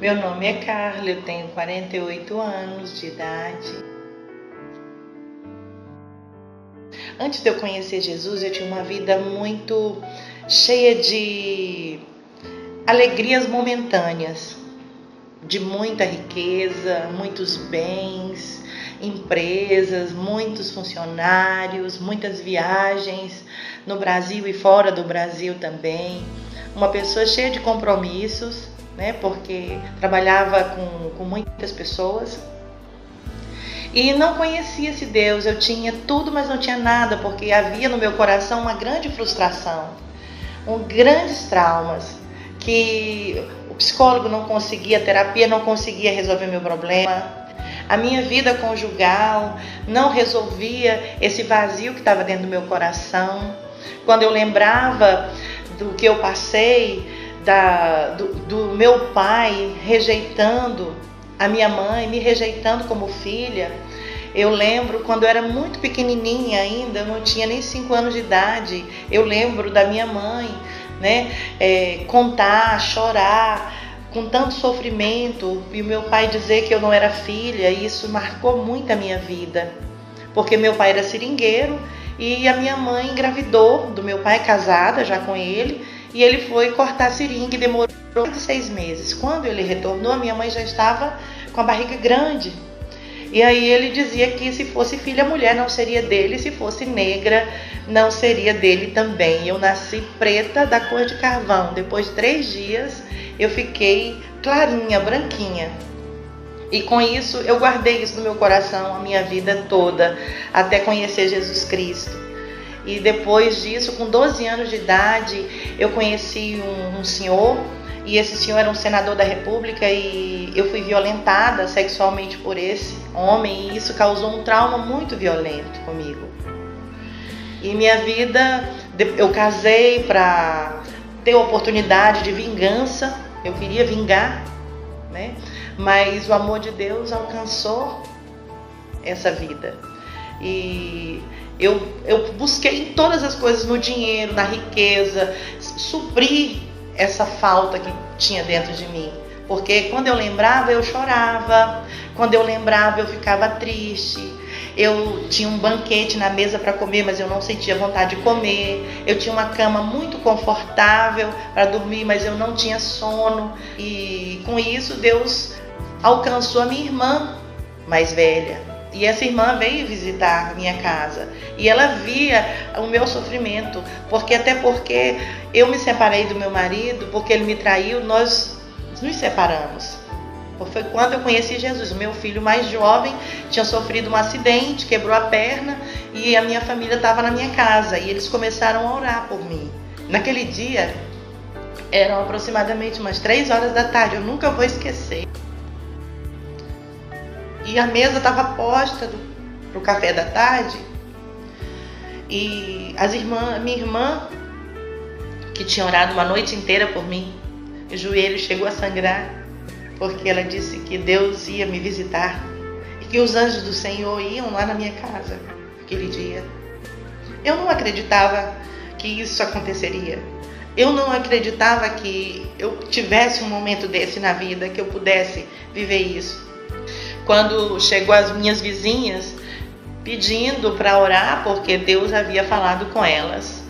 Meu nome é Carla, eu tenho 48 anos de idade. Antes de eu conhecer Jesus, eu tinha uma vida muito cheia de alegrias momentâneas, de muita riqueza, muitos bens, empresas, muitos funcionários, muitas viagens no Brasil e fora do Brasil também. Uma pessoa cheia de compromissos, né? Porque trabalhava com muitas pessoas. E não conhecia esse Deus, eu tinha tudo, mas não tinha nada, porque havia no meu coração uma grande frustração, grandes traumas, que o psicólogo não conseguia, a terapia não conseguia resolver meu problema, a minha vida conjugal não resolvia esse vazio que estava dentro do meu coração. Quando eu lembrava do que eu passei, do meu pai rejeitando a minha mãe, me rejeitando como filha. Eu lembro quando eu era muito pequenininha ainda, eu não tinha nem 5 anos de idade, eu lembro da minha mãe, né, contar, chorar, com tanto sofrimento, e o meu pai dizer que eu não era filha, e isso marcou muito a minha vida, porque meu pai era seringueiro, e a minha mãe engravidou do meu pai, casada já com ele, e ele foi cortar seringa e demorou 6 meses. Quando ele retornou, a minha mãe já estava com a barriga grande. E aí ele dizia que se fosse filha mulher não seria dele, se fosse negra não seria dele também. Eu nasci preta da cor de carvão. Depois de 3 dias eu fiquei clarinha, branquinha. E com isso eu guardei isso no meu coração a minha vida toda, até conhecer Jesus Cristo. E depois disso, com 12 anos de idade, eu conheci um senhor, e esse senhor era um senador da República, e eu fui violentada sexualmente por esse homem, e isso causou um trauma muito violento comigo. E minha vida, eu casei para ter oportunidade de vingança, eu queria vingar, né? Mas o amor de Deus alcançou essa vida. E eu busquei em todas as coisas, no dinheiro, na riqueza, suprir essa falta que tinha dentro de mim. Porque quando eu lembrava, eu chorava. Quando eu lembrava, eu ficava triste. Eu tinha um banquete na mesa para comer, mas eu não sentia vontade de comer. Eu tinha uma cama muito confortável para dormir, mas eu não tinha sono. E com isso, Deus alcançou a minha irmã mais velha. E essa irmã veio visitar a minha casa. E ela via o meu sofrimento. Até porque eu me separei do meu marido, porque ele me traiu, nós nos separamos. Foi quando eu conheci Jesus. O meu filho mais jovem tinha sofrido um acidente, quebrou a perna, e a minha família estava na minha casa. E eles começaram a orar por mim. Naquele dia, eram aproximadamente umas 3 horas da tarde. Eu nunca vou esquecer. E a mesa estava posta para o café da tarde. E minha irmã, que tinha orado uma noite inteira por mim, o joelho chegou a sangrar, porque ela disse que Deus ia me visitar e que os anjos do Senhor iam lá na minha casa aquele dia. Eu não acreditava que isso aconteceria. Eu não acreditava que eu tivesse um momento desse na vida, que eu pudesse viver isso. Quando chegou as minhas vizinhas pedindo para orar, porque Deus havia falado com elas.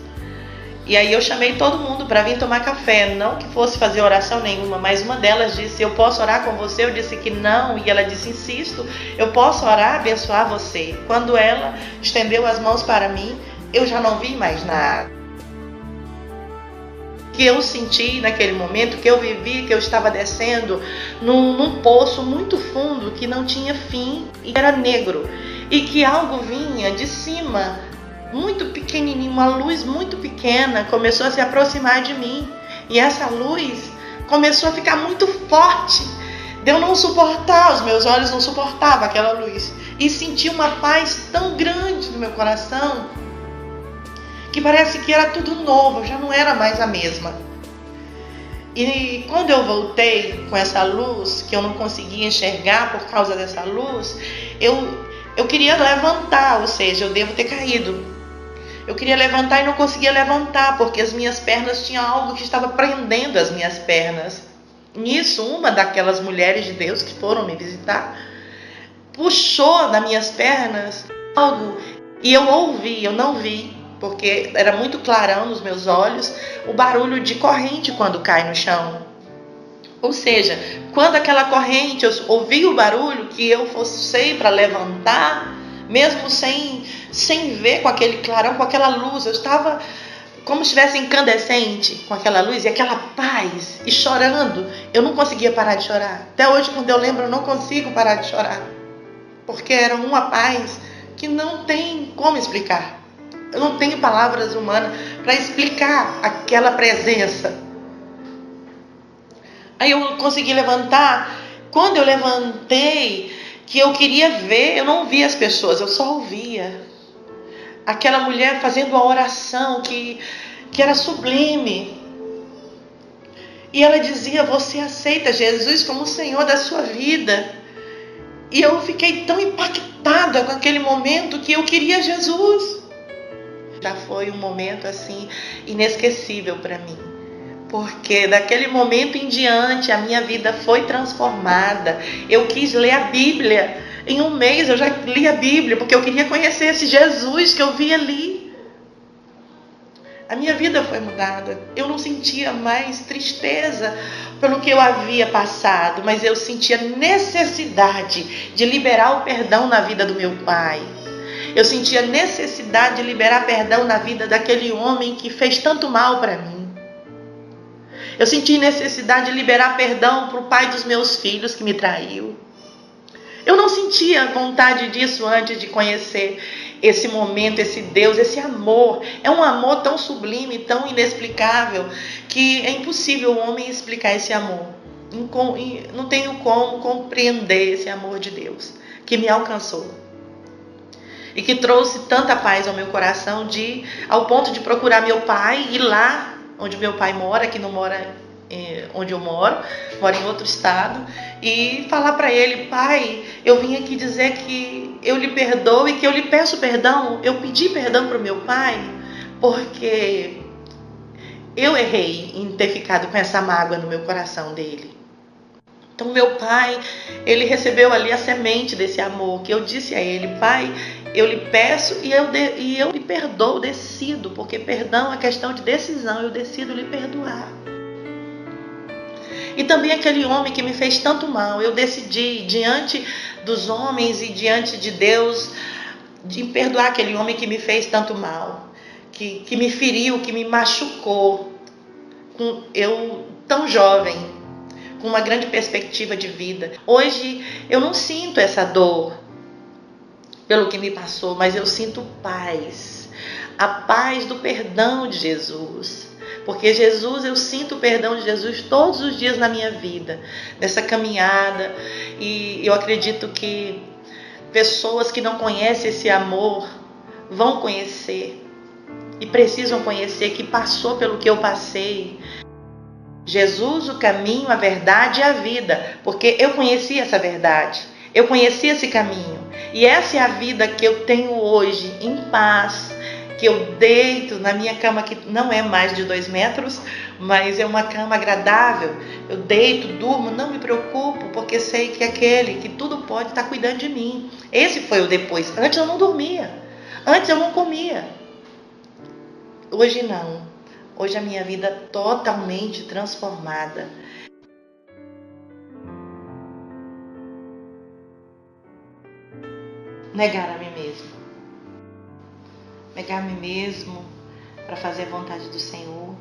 E aí eu chamei todo mundo para vir tomar café, não que fosse fazer oração nenhuma, mas uma delas disse: eu posso orar com você? Eu disse que não, e ela disse: insisto, eu posso orar, abençoar você. Quando ela estendeu as mãos para mim, eu já não vi mais nada. Que eu senti naquele momento, que eu vivi, que eu estava descendo num poço muito fundo, que não tinha fim, e era negro, e que algo vinha de cima, muito pequenininho, uma luz muito pequena, começou a se aproximar de mim, e essa luz começou a ficar muito forte, de eu não suportar, os meus olhos não suportavam aquela luz, e senti uma paz tão grande no meu coração, que parece que era tudo novo, já não era mais a mesma. E quando eu voltei com essa luz, que eu não conseguia enxergar por causa dessa luz, eu queria levantar, ou seja, eu devo ter caído. Eu queria levantar e não conseguia levantar, porque as minhas pernas tinham algo que estava prendendo as minhas pernas. Nisso, uma daquelas mulheres de Deus que foram me visitar puxou nas minhas pernas algo e eu ouvi, eu não vi, porque era muito clarão nos meus olhos, o barulho de corrente quando cai no chão. Ou seja, quando aquela corrente, eu ouvi o barulho, que eu forcei para levantar, mesmo sem ver com aquele clarão, com aquela luz, eu estava como se estivesse incandescente com aquela luz e aquela paz, e chorando, eu não conseguia parar de chorar. Até hoje, quando eu lembro, eu não consigo parar de chorar, porque era uma paz que não tem como explicar. Eu não tenho palavras humanas para explicar aquela presença. Aí eu consegui levantar. Quando eu levantei, que eu queria ver, eu não via as pessoas, eu só ouvia aquela mulher fazendo uma oração que era sublime. E ela dizia: você aceita Jesus como o Senhor da sua vida? E eu fiquei tão impactada com aquele momento que eu queria Jesus. Já foi um momento assim inesquecível para mim, porque daquele momento em diante a minha vida foi transformada. Eu quis ler a Bíblia. Em um mês eu já li a Bíblia, porque eu queria conhecer esse Jesus que eu vi ali. A minha vida foi mudada. Eu não sentia mais tristeza pelo que eu havia passado, mas eu sentia necessidade de liberar o perdão na vida do meu pai. Eu sentia necessidade de liberar perdão na vida daquele homem que fez tanto mal para mim. Eu senti necessidade de liberar perdão para o pai dos meus filhos que me traiu. Eu não sentia vontade disso antes de conhecer esse momento, esse Deus, esse amor. É um amor tão sublime, tão inexplicável, que é impossível o homem explicar esse amor. Não tenho como compreender esse amor de Deus, que me alcançou. E que trouxe tanta paz ao meu coração, ao ponto de procurar meu pai, ir lá onde meu pai mora, que não mora onde eu moro em outro estado, e falar para ele: pai, eu vim aqui dizer que eu lhe perdoo e que eu lhe peço perdão. Eu pedi perdão para o meu pai porque eu errei em ter ficado com essa mágoa no meu coração dele. Então meu pai, ele recebeu ali a semente desse amor, que eu disse a ele: pai, eu lhe peço e eu lhe perdoo, decido, porque perdão é questão de decisão, eu decido lhe perdoar. E também aquele homem que me fez tanto mal, eu decidi, diante dos homens e diante de Deus, de perdoar aquele homem que me fez tanto mal, que me feriu, que me machucou. Eu, tão jovem, com uma grande perspectiva de vida. Hoje eu não sinto essa dor pelo que me passou, mas eu sinto paz. A paz do perdão de Jesus. Porque Jesus, eu sinto o perdão de Jesus todos os dias na minha vida, nessa caminhada. E eu acredito que pessoas que não conhecem esse amor vão conhecer e precisam conhecer, que passou pelo que eu passei. Jesus, o caminho, a verdade e a vida, porque eu conheci essa verdade, eu conheci esse caminho, e essa é a vida que eu tenho hoje, em paz, que eu deito na minha cama, que não é mais de 2 metros, mas é uma cama agradável. Eu deito, durmo, não me preocupo, porque sei que aquele que tudo pode está cuidando de mim. Esse foi o depois. Antes eu não dormia, antes eu não comia. Hoje não. Hoje a minha vida é totalmente transformada. Negar a mim mesmo. Negar a mim mesmo para fazer a vontade do Senhor,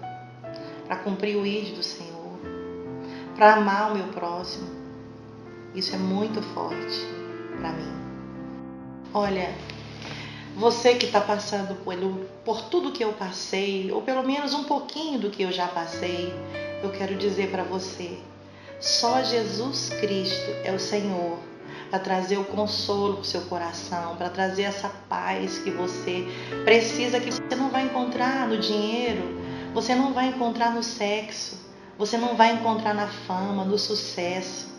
para cumprir o ID do Senhor, para amar o meu próximo. Isso é muito forte para mim. Olha, você que está passando por tudo que eu passei, ou pelo menos um pouquinho do que eu já passei, eu quero dizer para você: só Jesus Cristo é o Senhor para trazer o consolo para o seu coração, para trazer essa paz que você precisa, que você não vai encontrar no dinheiro, você não vai encontrar no sexo, você não vai encontrar na fama, no sucesso.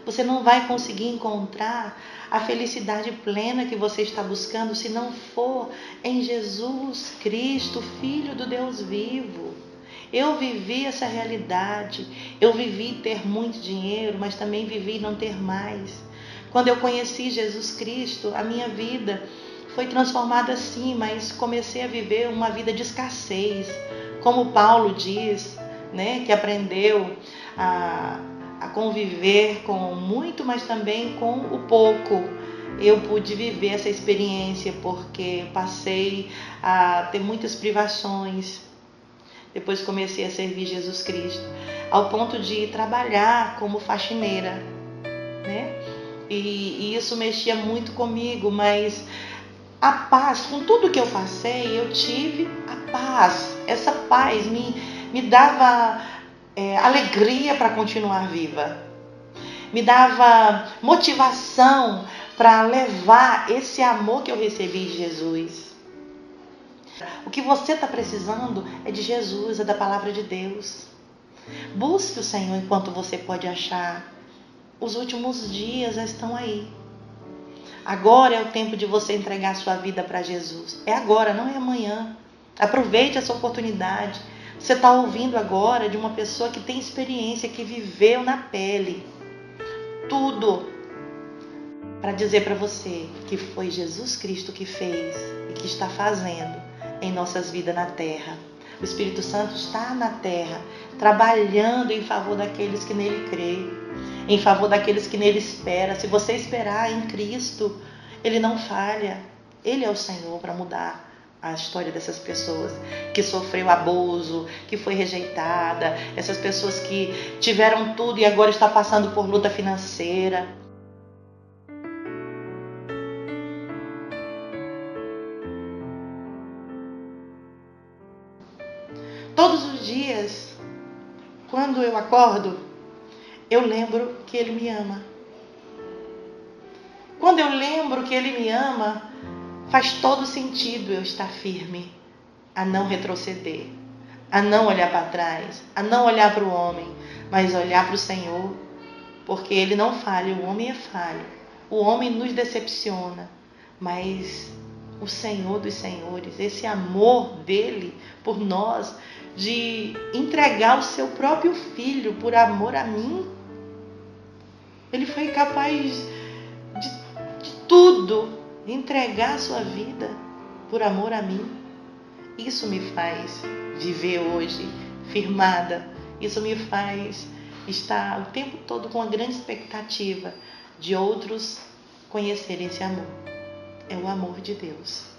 Você não vai conseguir encontrar a felicidade plena que você está buscando se não for em Jesus Cristo, Filho do Deus vivo. Eu vivi essa realidade. Eu vivi ter muito dinheiro, mas também vivi não ter mais. Quando eu conheci Jesus Cristo, a minha vida foi transformada sim, mas comecei a viver uma vida de escassez. Como Paulo diz, né, que aprendeu a conviver com muito, mas também com o pouco. Eu pude viver essa experiência porque passei a ter muitas privações. Depois comecei a servir Jesus Cristo, ao ponto de trabalhar como faxineira, né? E isso mexia muito comigo, mas a paz, com tudo que eu passei, eu tive a paz. Essa paz me dava alegria para continuar viva. Me dava motivação para levar esse amor que eu recebi de Jesus. O que você está precisando é de Jesus, é da palavra de Deus. Busque o Senhor enquanto você pode achar. Os últimos dias já estão aí. Agora é o tempo de você entregar a sua vida para Jesus. É agora, não é amanhã. Aproveite essa oportunidade. Você está ouvindo agora de uma pessoa que tem experiência, que viveu na pele tudo, para dizer para você que foi Jesus Cristo que fez e que está fazendo em nossas vidas na terra. O Espírito Santo está na terra, trabalhando em favor daqueles que nele creem, em favor daqueles que nele esperam. Se você esperar em Cristo, ele não falha. Ele é o Senhor para mudar a história dessas pessoas que sofreu abuso, que foi rejeitada, essas pessoas que tiveram tudo e agora estão passando por luta financeira. Todos os dias, quando eu acordo, eu lembro que Ele me ama. Quando eu lembro que Ele me ama, faz todo sentido eu estar firme, a não retroceder, a não olhar para trás, a não olhar para o homem, mas olhar para o Senhor, porque Ele não falha, o homem é falho. O homem nos decepciona, mas o Senhor dos Senhores, esse amor dele por nós, de entregar o seu próprio filho por amor a mim, ele foi capaz de tudo, entregar a sua vida por amor a mim. Isso me faz viver hoje firmada, isso me faz estar o tempo todo com uma grande expectativa de outros conhecerem esse amor. É o amor de Deus.